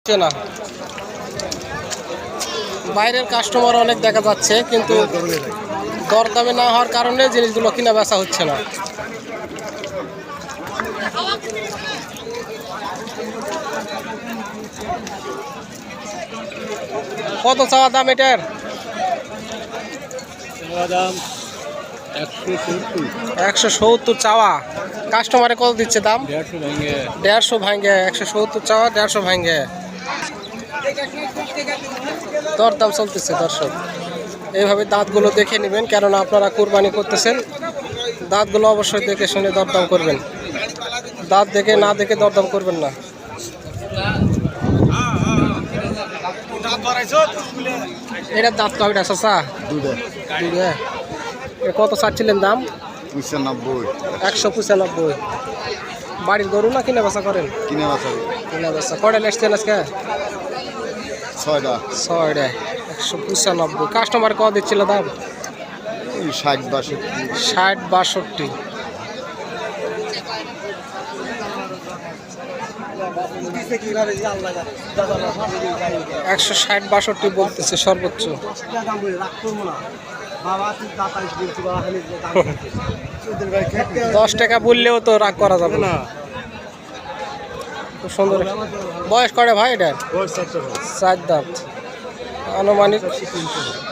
না বাইরের কাস্টমার অনেক দেখা যাচ্ছে, কিন্তু দরদামে না হওয়ার কারণে জিনিসগুলো কিনা বেচা হচ্ছে না। কত চাওয়া দাম এটার? দাম 170 চাওয়া। কাস্টমারে কত দিচ্ছে দাম? 150 ভাঙ্গে 170 চাওয়া, 150 ভাঙ্গে দরদাম চলতেছে। দর্শক, এইভাবে দাঁতগুলো দেখে নেবেন, কেননা আপনারা কুরবানি করতেছেন। দাঁতগুলো অবশ্যই দেখে শুনে দরদাম করবেন। দাঁত দেখে না দেখে দরদাম করবেন না। এটার দাঁত কয়টা চাচা? দুইটা। কত চাচ্ছিলেন দাম? 195। বাড়ির গরু না কিনে বেচা করেন? কিনে বেচা। কয়টা লেসছেন আজকে? 6টা। 195। কাস্টমার কত দিচ্ছিল দাম? 60-62। একশো 60-62 বলতেছে সর্বোচ্চ। 10 টাকা বললেও তো রাগ করা যাবে না। খুব সুন্দর। বয়স করে ভাই এটা? 4 দাঁত। আনুমানিক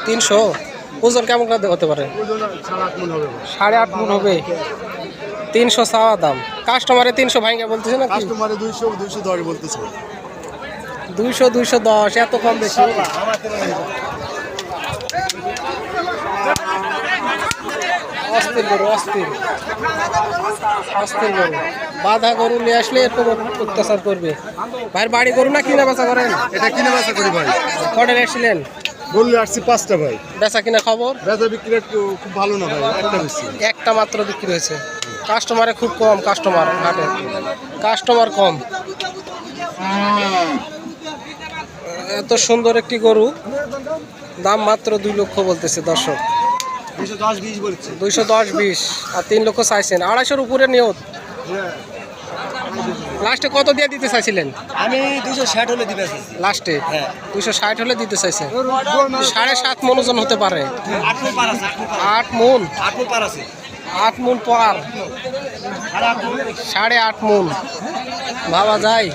300। ওজন কেমন হতে পারে? 8.5 মণ হবে। 300 চাওয়া দাম। কাস্টমারে 300 ভাঙ্গা বলতেছে না? কাস্টমারে 200-210 বলতেছে। 200-210 এত কম বেশি? অস্থির গরু, অস্থির গরু। বাধা গরু নিয়ে আসলে এরকম অত্যাচার করবে। ভাইয়ের বাড়ি গরু না কিনা বেচা করেন? এটা কিনে বেচা করি ভাই। কটা এসেছিলেন? বললে আসছি 5টা ভাই। বেচা কিনা খবর? বেচা বিক্রি একটু খুব ভালো না ভাই, একটা বেশি। একটা মাত্র বিক্রি হয়েছে। কাস্টমারে খুব কম। কাস্টমার হাটে কাস্টমার কম। এত সুন্দর একটি গরু, দাম মাত্র 2 লক্ষ বলতেছে। দর্শক, 210-20 আর 3 লক্ষ চাইছেন। 250-র উপরে নিয়ত। লাস্টে কত দিয়ে দিতে চাইছিলেন? আমি 260 হলে দিবে লাস্টে 260 হলে দিতে চাইছে। 7.5 মণ ওজন হতে পারে। 8 মণ। 8 মণ পার। 8.5 মণ ভাবা যায়।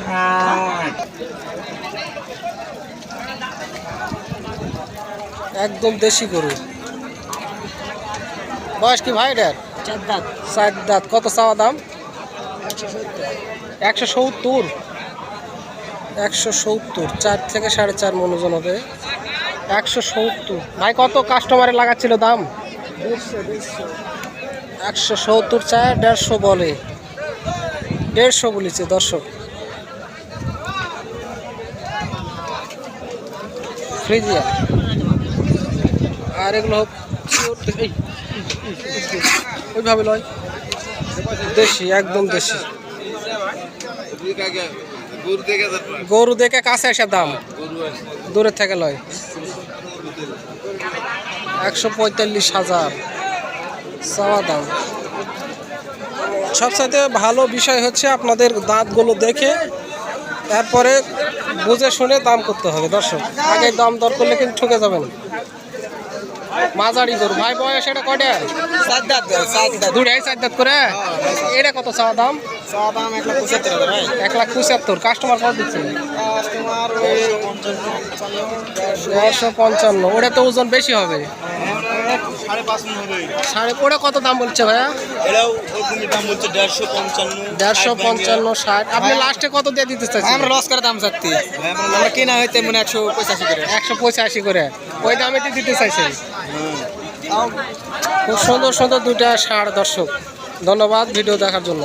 একদম দেশি গরু। বয়স কি ভাই এটার? 4 দাঁত। কত চাওয়া দাম? 170। 4 থেকে 4.5 মণ ওজন হবে। 170। ভাই কত কাস্টমারে লাগাচ্ছিল দাম? 170 চায়, 150 বলে। 150 বলেছে। দর্শক, ফ্রিজিয়া। আর এগুলো ওইভাবে লয়, দেশি, একদম দেশি গরু দেখে কাছে এসে দাম, দূরের থেকে লয়। 145,000 চাওয়া দাম। সবচাইতে ভালো বিষয় হচ্ছে আপনাদের দাঁতগুলো দেখে তারপরে বুঝে শুনে দাম করতে হবে। দর্শক, আগে দাম দর করলে কিন্তু ঠকে যাবেন। মাঝারি গরু। ভাই বয়স এটা কয়টা? 4 দাঁত। 4 দাঁত করে। এটা কত চাওয়া দাম? 1,75,000। কাস্টমার কত দিচ্ছে? 155। ওটা তো ওজন বেশি হবে। 5.5 কত দাম বলছে ভাইয়া? দাম বলছে 155, 60। আপনি লাস্টে কত দিয়ে দিতে চাইছেন? আমরা লস করে দাম চাচ্ছি। আমরা কিনা হইতে মানে 185 করে। 185 করে ওই দামে দিতে চাইছেন। খুব সুন্দর সুন্দর 2টা ষাঁড়। দর্শক, ধন্যবাদ ভিডিও দেখার জন্য।